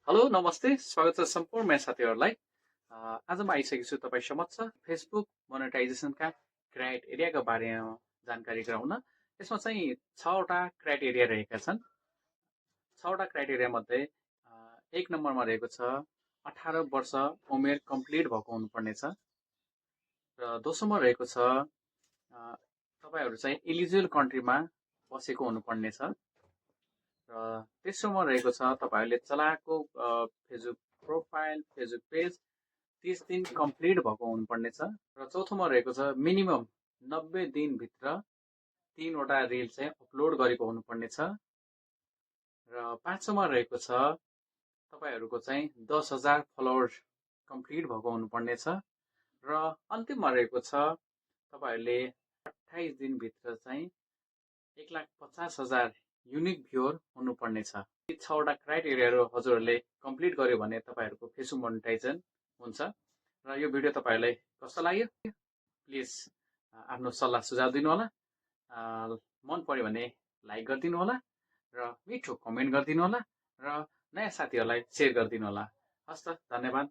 Hello नमस्ते स्वागत छ सम्पूर्ण मेरो साथीहरूलाई। आज म आइसकेको छु तपाईँ समक्ष फेसबुक मोनेटाइजेसनका क्राइटेरियाका बारेमा जानकारी गराउन। यसमा चाहिँ 6वटा क्राइटेरिया रहेका छन्। 6वटा क्राइटेरिया मध्ये 1 नम्बरमा रहेको छ 18 वर्ष उमेर कम्प्लिट भएको हुनुपर्नेछ। र दोस्रोमा रहेको छ तपाईँहरू चाहिँ एलिजिबल कन्ट्रीमा बसेको हुनुपर्नेछ। र तेस्रोमा रहेको छ तपाईँहरूले चलाएको फेसबुक प्रोफाइल फेसबुक पेज 30 दिन कम्प्लिट भएको हुनुपर्नेछ। र चौथोमा रहेको छ मिनिमम 90 दिनभित्र 3वटा रिल चाहिँ अपलोड गरेको हुनुपर्नेछ। र पाँचौँमा रहेको छ तपाईँहरूको चाहिँ 10,000 फलोवर्स कम्प्लिट भएको हुनुपर्नेछ। र अन्तिममा रहेको छ तपाईँहरूले 28 दिनभित्र चाहिँ 1,50,000 युनिक भ्युअर हुनुपर्नेछ। यी 6वटा क्राइटेरियाहरू हजुरहरूले कम्प्लिट गर्यो भने तपाईँहरूको फेसबुक मोनेटाइजेसन हुन्छ। र यो भिडियो तपाईँहरूलाई कस्तो लाग्यो प्लिज आफ्नो सल्लाह सुझाव दिनुहोला। मन पर्यो भने लाइक गरिदिनु होला र मिठो कमेन्ट गरिदिनु होला र नयाँ साथीहरूलाई सेयर गरिदिनु होला। हस् त, धन्यवाद।